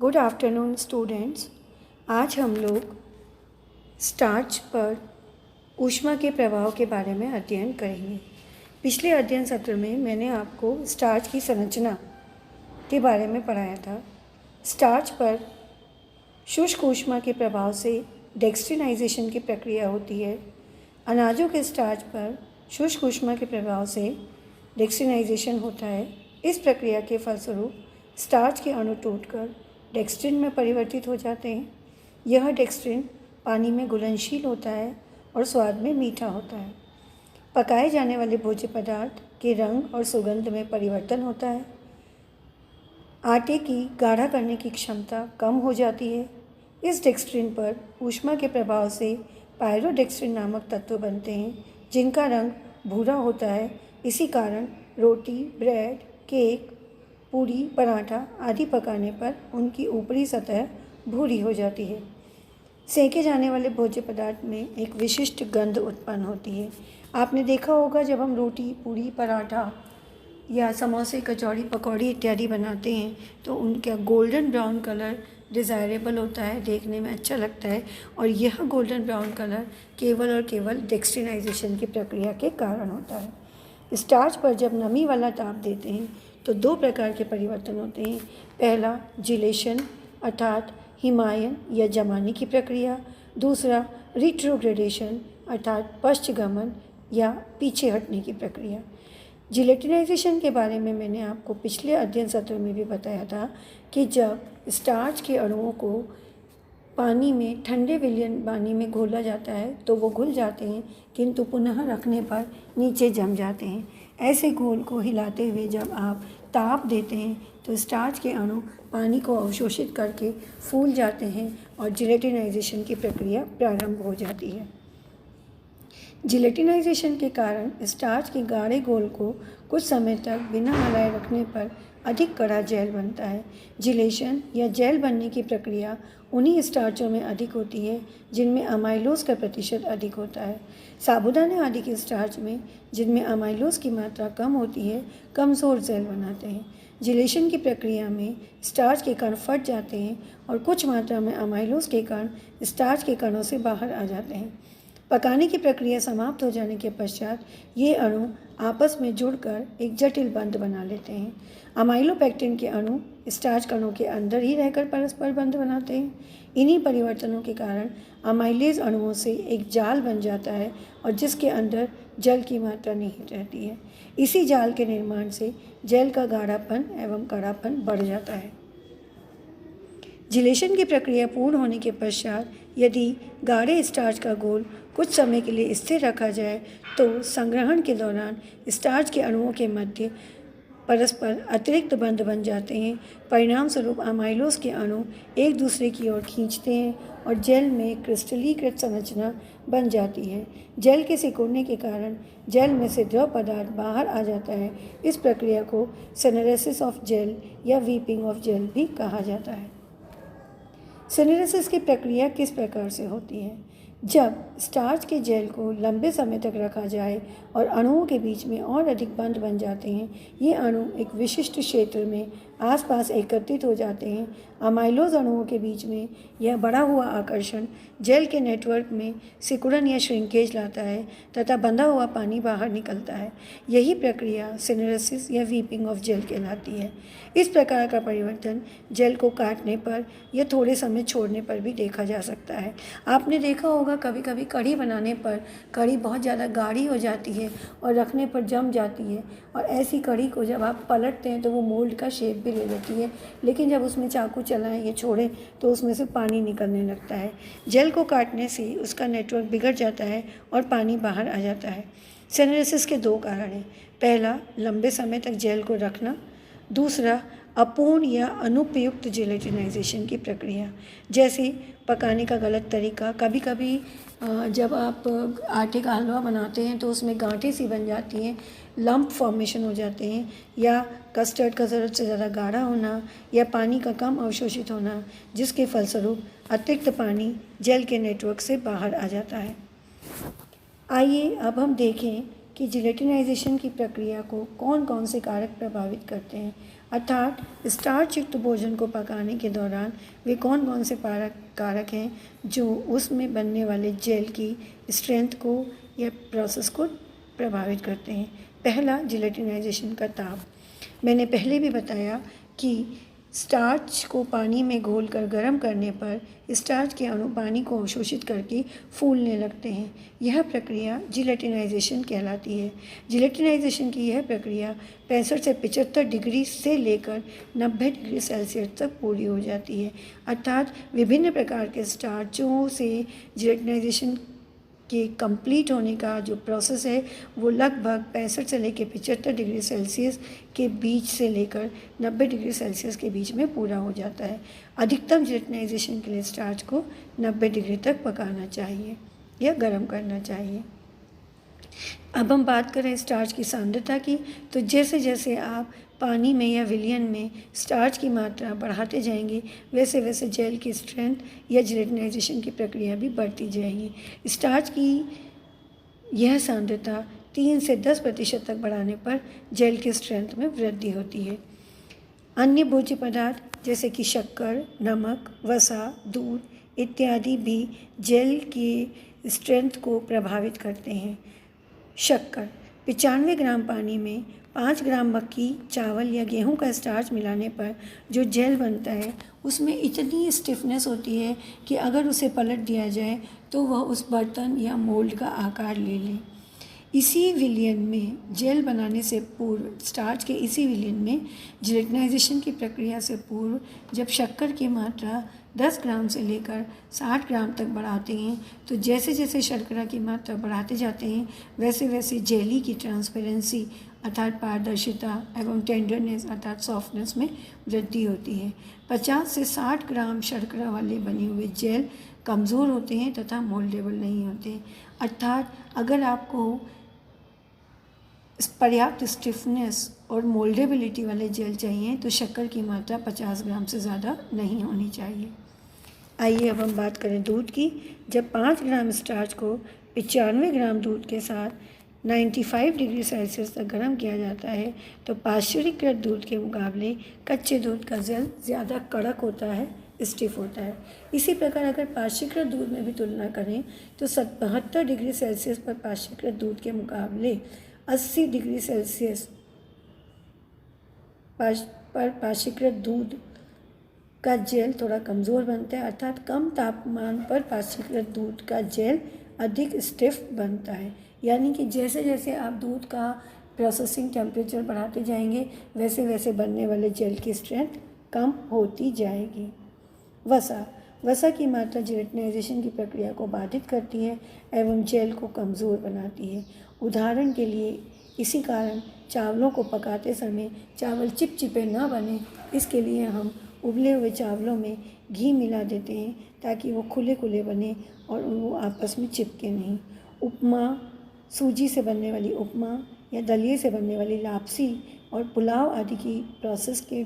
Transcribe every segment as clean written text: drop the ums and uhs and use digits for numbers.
Good afternoon students. आज हम लोग स्टार्च पर ऊष्मा के प्रभाव के बारे में अध्ययन करेंगे। पिछले अध्ययन सत्र में मैंने आपको स्टार्च की संरचना के बारे में पढ़ाया था। स्टार्च पर शुष्क ऊष्मा के प्रभाव से डेक्स्ट्रिनाइजेशन की प्रक्रिया होती है। अनाजों के स्टार्च पर शुष्क ऊष्मा के प्रभाव से डेक्स्ट्रिनाइजेशन होता है। इस प्रक्रिया के फलस्वरूप स्टार्च के अणु टूटकर डेक्स्ट्रिन में परिवर्तित हो जाते हैं। यह डेक्स्ट्रिन पानी में घुलनशील होता है और स्वाद में मीठा होता है। पकाए जाने वाले भोज्य पदार्थ के रंग और सुगंध में परिवर्तन होता है। आटे की गाढ़ा करने की क्षमता कम हो जाती है। इस डेक्स्ट्रिन पर ऊष्मा के प्रभाव से पायरोडेक्स्ट्रिन नामक तत्व बनते हैं, जिनका रंग भूरा होता है। इसी कारण रोटी, ब्रेड, केक, पूरी, पराठा आदि पकाने पर उनकी ऊपरी सतह भूरी हो जाती है। सेके जाने वाले भोज्य पदार्थ में एक विशिष्ट गंध उत्पन्न होती है। आपने देखा होगा जब हम रोटी, पूरी, पराठा या समोसे, कचौड़ी, पकौड़ी इत्यादि बनाते हैं तो उनका गोल्डन ब्राउन कलर डिज़ायरेबल होता है, देखने में अच्छा लगता है। और यह गोल्डन ब्राउन कलर केवल और केवल डेक्स्ट्रिनाइजेशन की प्रक्रिया के कारण होता है। स्टार्च पर जब नमी वाला ताप देते हैं तो दो प्रकार के परिवर्तन होते हैं। पहला जिलेशन अर्थात हिमायन या जमाने की प्रक्रिया। दूसरा रिट्रोग्रेडेशन अर्थात पश्चगमन या पीछे हटने की प्रक्रिया। जिलेटिनाइजेशन के बारे में मैंने आपको पिछले अध्ययन सत्र में भी बताया था कि जब स्टार्च के अणुओं को पानी में, ठंडे विलयन पानी में घोला जाता है तो वो घुल जाते हैं, किंतु पुनः रखने पर नीचे जम जाते हैं। ऐसे घोल को हिलाते हुए जब आप ताप देते हैं तो स्टार्च के अणु पानी को अवशोषित करके फूल जाते हैं और जिलेटिनाइजेशन की प्रक्रिया प्रारंभ हो जाती है। जिलेटिनाइजेशन के कारण स्टार्च के गाढ़े घोल को कुछ समय तक बिना हलाए रखने पर अधिक कड़ा जेल बनता है। जिलेशन या जेल बनने की प्रक्रिया उन्हीं स्टार्चों में अधिक होती है जिनमें अमाइलोज का प्रतिशत अधिक होता है। साबूदाने आदि के स्टार्च में, जिनमें अमाइलोज की मात्रा कम होती है, कमज़ोर जेल बनाते हैं। जिलेशन की प्रक्रिया में स्टार्च के कण फट जाते हैं और कुछ मात्रा में अमाइलोज के कण स्टार्च के कणों से बाहर आ जाते हैं। पकाने की प्रक्रिया समाप्त हो जाने के पश्चात ये अणु आपस में जुड़कर एक जटिल बंध बना लेते हैं। अमाइलोपेक्टिन के अणु स्टार्च कणों के अंदर ही रहकर परस्पर बंध बनाते हैं। इन्हीं परिवर्तनों के कारण अमाइलेज अणुओं से एक जाल बन जाता है और जिसके अंदर जल की मात्रा निहित रहती है। इसी जाल के निर्माण से जेल का गाढ़ापन एवं कड़ापन बढ़ जाता है। जिलेशन की प्रक्रिया पूर्ण होने के पश्चात यदि गाढ़े स्टार्च का घोल कुछ समय के लिए स्थिर रखा जाए तो संग्रहण के दौरान स्टार्च के अणुओं के मध्य परस्पर अतिरिक्त बंध बन जाते हैं। परिणाम स्वरूप अमाइलोज के अणु एक दूसरे की ओर खींचते हैं और जेल में क्रिस्टलीकृत संरचना बन जाती है। जेल के सिकुड़ने के कारण जेल में से द्रव पदार्थ बाहर आ जाता है। इस प्रक्रिया को सेनेरेसिस ऑफ जेल या वीपिंग ऑफ जेल भी कहा जाता है। सेनेरेसिस की प्रक्रिया किस प्रकार से होती है? जब स्टार्च के जेल को लंबे समय तक रखा जाए और अणुओं के बीच में और अधिक बंध बन जाते हैं, ये अणु एक विशिष्ट क्षेत्र में आसपास एकत्रित हो जाते हैं। अमाइलोज अणुओं के बीच में यह बढ़ा हुआ आकर्षण जेल के नेटवर्क में सिकुड़न या श्रिंकेज लाता है तथा बंधा हुआ पानी बाहर निकलता है। यही प्रक्रिया सेनेरेसिस या वीपिंग ऑफ जेल कहलाती है। इस प्रकार का परिवर्तन जेल को काटने पर या थोड़े समय छोड़ने पर भी देखा जा सकता है। आपने देखा होगा कभी कभी कढ़ी बनाने पर कढ़ी बहुत ज़्यादा गाढ़ी हो जाती है और रखने पर जम जाती है, और ऐसी कढ़ी को जब आप पलटते हैं तो वो मोल्ड का शेप भी ले लेती है, लेकिन जब उसमें चाकू चलाएं या छोड़ें तो उसमें से पानी निकलने लगता है। जेल को काटने से उसका नेटवर्क बिगड़ जाता है और पानी बाहर आ जाता है। सेनेरेसिस के दो कारण हैं। पहला, लंबे समय तक जेल को रखना। दूसरा, अपूर्ण या अनुपयुक्त जिलेटिनाइजेशन की प्रक्रिया, जैसे पकाने का गलत तरीका। कभी कभी जब आप आटे का हलवा बनाते हैं तो उसमें गांठें सी बन जाती हैं, लंप फॉर्मेशन हो जाते हैं, या कस्टर्ड का ज़रूरत से ज़्यादा गाढ़ा होना या पानी का कम अवशोषित होना, जिसके फलस्वरूप अतिरिक्त पानी जेल के नेटवर्क से बाहर आ जाता है। आइए अब हम देखें कि जिलेटिनाइजेशन की प्रक्रिया को कौन कौन से कारक प्रभावित करते हैं। अर्थात स्टार्च युक्त भोजन को पकाने के दौरान वे कौन कौन से कारक हैं जो उसमें बनने वाले जेल की स्ट्रेंथ को या प्रोसेस को प्रभावित करते हैं। पहला, जिलेटिनाइजेशन का ताप। मैंने पहले भी बताया कि स्टार्च को पानी में घोलकर गर्म करने पर स्टार्च के अणु पानी को अवशोषित करके फूलने लगते हैं। यह प्रक्रिया जिलेटिनाइजेशन कहलाती है। जिलेटिनाइजेशन की यह प्रक्रिया 65 से 75 डिग्री से लेकर 90 डिग्री सेल्सियस तक पूरी हो जाती है। अर्थात विभिन्न प्रकार के स्टार्चों से जिलेटिनाइजेशन के कंप्लीट होने का जो प्रोसेस है वो लगभग 65 से लेकर 75 डिग्री सेल्सियस के बीच से लेकर 90 डिग्री सेल्सियस के बीच में पूरा हो जाता है। अधिकतम जिलेटिनाइजेशन के लिए स्टार्च को 90 डिग्री तक पकाना चाहिए या गर्म करना चाहिए। अब हम बात करें स्टार्च की सांद्रता की, तो जैसे जैसे आप पानी में या विलयन में स्टार्च की मात्रा बढ़ाते जाएंगे वैसे वैसे जेल की स्ट्रेंथ या जिलेटिनाइजेशन की प्रक्रिया भी बढ़ती जाएगी। स्टार्च की यह सांद्रता 3 से 10% तक बढ़ाने पर जेल की स्ट्रेंथ में वृद्धि होती है। अन्य भोज्य पदार्थ जैसे कि शक्कर, नमक, वसा, दूध इत्यादि भी जेल की स्ट्रेंथ को प्रभावित करते हैं। शक्कर 95 ग्राम पानी में 5 ग्राम मक्की, चावल या गेहूं का स्टार्च मिलाने पर जो जेल बनता है उसमें इतनी स्टिफनेस होती है कि अगर उसे पलट दिया जाए तो वह उस बर्तन या मोल्ड का आकार ले ले। इसी विलयन में जेल बनाने से पूर्व, स्टार्च के इसी विलयन में जिलेटिनाइजेशन की प्रक्रिया से पूर्व जब शक्कर की मात्रा 10 ग्राम से लेकर 60 ग्राम तक बढ़ाते हैं तो जैसे जैसे शर्करा की मात्रा बढ़ाते जाते हैं वैसे वैसे जेली की ट्रांसपेरेंसी अर्थात पारदर्शिता एवं टेंडरनेस अर्थात सॉफ्टनेस में वृद्धि होती है। 50 से 60 ग्राम शर्करा वाले बने हुए जेल कमज़ोर होते हैं तथा मोल्डेबल नहीं होते। अर्थात अगर आपको पर्याप्त स्टिफनेस और मोल्डेबिलिटी वाले जेल चाहिए तो शक्कर की मात्रा 50 ग्राम से ज़्यादा नहीं होनी चाहिए। आइए अब हम बात करें दूध की। जब 5 ग्राम स्टार्च को 95 ग्राम दूध के साथ 95 डिग्री सेल्सियस तक गर्म किया जाता है तो पाश्चुरीकृत दूध के मुकाबले कच्चे दूध का जेल ज़्यादा कड़क होता है, स्टिफ होता है। इसी प्रकार अगर पाश्चुरीकृत दूध में भी तुलना करें तो 72 डिग्री सेल्सियस पर पाश्चुरीकृत दूध के मुकाबले 80 डिग्री सेल्सियस पर पाश्चुरीकृत दूध का जेल थोड़ा कमज़ोर बनता है। अर्थात कम तापमान पर पाश्चुरीकृत दूध का जेल अधिक स्टिफ बनता है। यानी कि जैसे जैसे आप दूध का प्रोसेसिंग टेम्परेचर बढ़ाते जाएंगे वैसे वैसे बनने वाले जेल की स्ट्रेंथ कम होती जाएगी। वसा की मात्रा जिलेटिनाइजेशन की प्रक्रिया को बाधित करती है एवं जेल को कमज़ोर बनाती है। उदाहरण के लिए इसी कारण चावलों को पकाते समय चावल चिपचिपे न बने इसके लिए हम उबले हुए चावलों में घी मिला देते हैं ताकि वो खुले खुले बने और वो आपस में चिपके नहीं। उपमा, सूजी से बनने वाली उपमा या दलिए से बनने वाली लापसी और पुलाव आदि की प्रोसेस के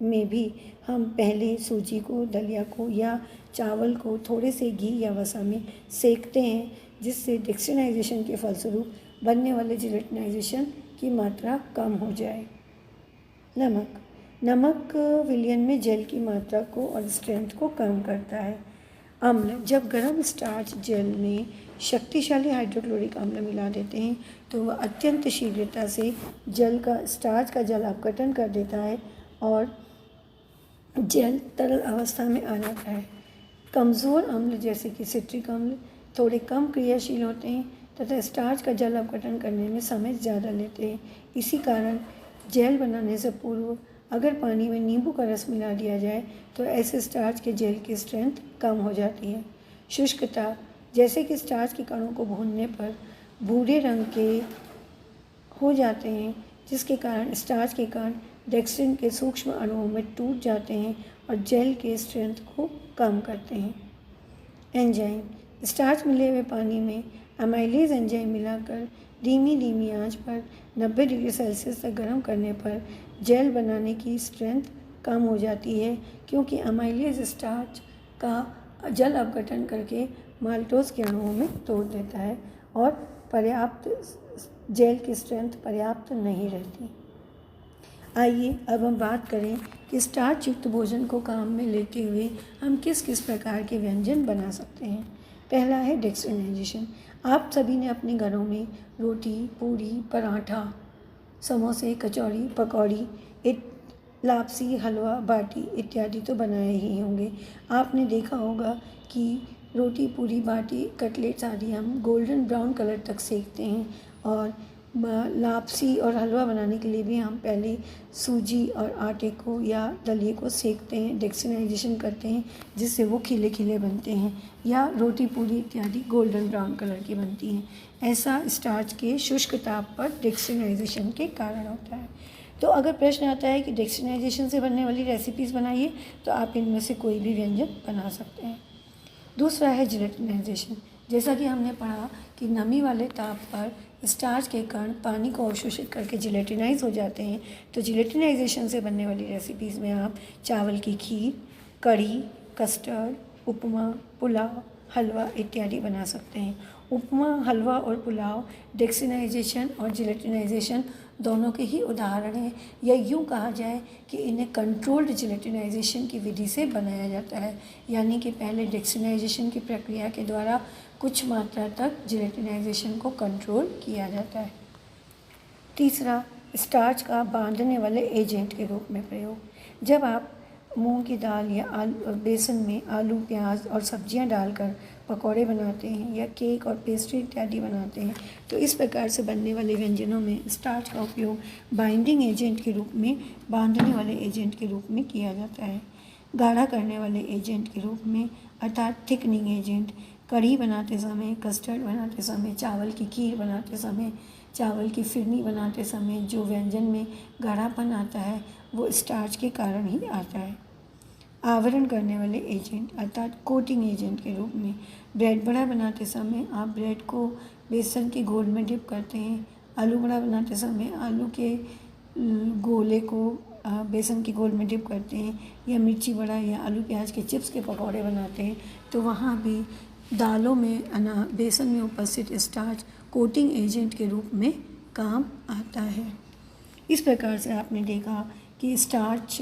में भी हम पहले सूजी को, दलिया को या चावल को थोड़े से घी या वसा में सेकते हैं जिससे डेक्स्ट्रिनाइजेशन के फलस्वरूप बनने वाले जिलेटिनाइजेशन की मात्रा कम हो जाए। नमक विलयन में जेल की मात्रा को और स्ट्रेंथ को कम करता है। अम्ल, जब गर्म स्टार्च जेल में शक्तिशाली हाइड्रोक्लोरिक अम्ल मिला देते हैं तो वह अत्यंत शीघ्रता से स्टार्च का जल अपघटन कर देता है और जेल तरल अवस्था में आ जाता है। कमज़ोर अम्ल जैसे कि सिट्रिक अम्ल थोड़े कम क्रियाशील होते हैं तथा स्टार्च का जल अपघटन करने में समय ज़्यादा लेते हैं। इसी कारण जेल बनाने से पूर्व अगर पानी में नींबू का रस मिला दिया जाए तो ऐसे स्टार्च के जेल की स्ट्रेंथ कम हो जाती है। शुष्कता, जैसे कि स्टार्च के कणों को भूनने पर भूरे रंग के हो जाते हैं जिसके कारण स्टार्च के कण डेक्स्ट्रिन के सूक्ष्म अणुओं में टूट जाते हैं और जेल के स्ट्रेंथ को कम करते हैं। एंजाइम, स्टार्च मिले हुए पानी में अमाइलेज एंजाइम मिलाकर धीमी आंच पर 90 डिग्री सेल्सियस तक गर्म करने पर जेल बनाने की स्ट्रेंथ कम हो जाती है क्योंकि अमाइलेज स्टार्च का जल अपघटन करके माल्टोज के अणुओं में तोड़ देता है और जेल की स्ट्रेंथ पर्याप्त नहीं रहती। आइए अब हम बात करें कि स्टार्च युक्त भोजन को काम में लेते हुए हम किस किस प्रकार के व्यंजन बना सकते हैं। पहला है डेक्स्ट्रिनाइजेशन। आप सभी ने अपने घरों में रोटी, पूरी, पराठा, समोसे, कचौड़ी, पकौड़ी, लापसी, हलवा, बाटी इत्यादि तो बनाए ही होंगे। आपने देखा होगा कि रोटी, पूरी, बाटी, कटलेट्स आदि हम गोल्डन ब्राउन कलर तक सेकते हैं और लापसी और हलवा बनाने के लिए भी हम पहले सूजी और आटे को या दलिए को सेकते हैं, डेक्स्ट्रिनाइजेशन करते हैं, जिससे वो खिले खिले बनते हैं या रोटी, पूरी इत्यादि गोल्डन ब्राउन कलर की बनती हैं। ऐसा स्टार्च के शुष्क ताप पर डेक्स्ट्रिनाइजेशन के कारण होता है। तो अगर प्रश्न आता है कि डेक्स्ट्रिनाइजेशन से बनने वाली रेसिपीज़ बनाइए, तो आप इनमें से कोई भी व्यंजन बना सकते हैं। दूसरा है जिलेटिनाइजेशन। जैसा कि हमने पढ़ा कि नमी वाले ताप पर स्टार्च के कण पानी को अवशोषित करके जिलेटिनाइज हो जाते हैं। तो जिलेटिनाइजेशन से बनने वाली रेसिपीज़ में आप चावल की खीर, कढ़ी, कस्टर्ड, उपमा, पुलाव, हलवा इत्यादि बना सकते हैं। उपमा, हलवा और पुलाव डेक्स्ट्रिनाइजेशन और जिलेटिनाइजेशन दोनों के ही उदाहरण हैं, या यूँ कहा जाए कि इन्हें कंट्रोल्ड जिलेटिनाइजेशन की विधि से बनाया जाता है, यानी कि पहले डेक्स्ट्रिनाइजेशन की प्रक्रिया के द्वारा कुछ मात्रा तक जिलेटिनाइजेशन को कंट्रोल किया जाता है। तीसरा, स्टार्च का बांधने वाले एजेंट के रूप में प्रयोग। जब आप मूंग की दाल या बेसन में आलू, प्याज और सब्जियां डालकर पकौड़े बनाते हैं या केक और पेस्ट्री इत्यादि बनाते हैं, तो इस प्रकार से बनने वाले व्यंजनों में स्टार्च का उपयोग बाइंडिंग एजेंट के रूप में, बांधने वाले एजेंट के रूप में किया जाता है। गाढ़ा करने वाले एजेंट के रूप में अर्थात थिकनिंग एजेंट। कढ़ी बनाते समय, कस्टर्ड बनाते समय, चावल की खीर बनाते समय, चावल की फिरनी बनाते समय जो व्यंजन में गाढ़ापन आता है वो स्टार्च के कारण ही आता है। आवरण करने वाले एजेंट अर्थात कोटिंग एजेंट के रूप में ब्रेड बड़ा बनाते समय आप ब्रेड को बेसन के घोल में डिप करते हैं। आलू बड़ा बनाते समय आलू के गोले को बेसन के घोल में डिप करते हैं, या मिर्ची बड़ा या आलू प्याज के चिप्स के पकौड़े बनाते हैं, तो वहाँ भी दालों में बेसन में उपस्थित स्टार्च कोटिंग एजेंट के रूप में काम आता है। इस प्रकार से आपने देखा कि स्टार्च,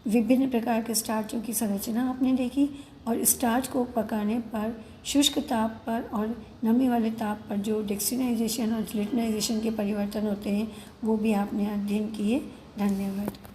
विभिन्न प्रकार के स्टार्चों की संरचना आपने देखी, और स्टार्च को पकाने पर शुष्क ताप पर और नमी वाले ताप पर जो डेक्स्ट्रिनाइजेशन और जिलेटिनाइजेशन के परिवर्तन होते हैं वो भी आपने अध्ययन किए। धन्यवाद।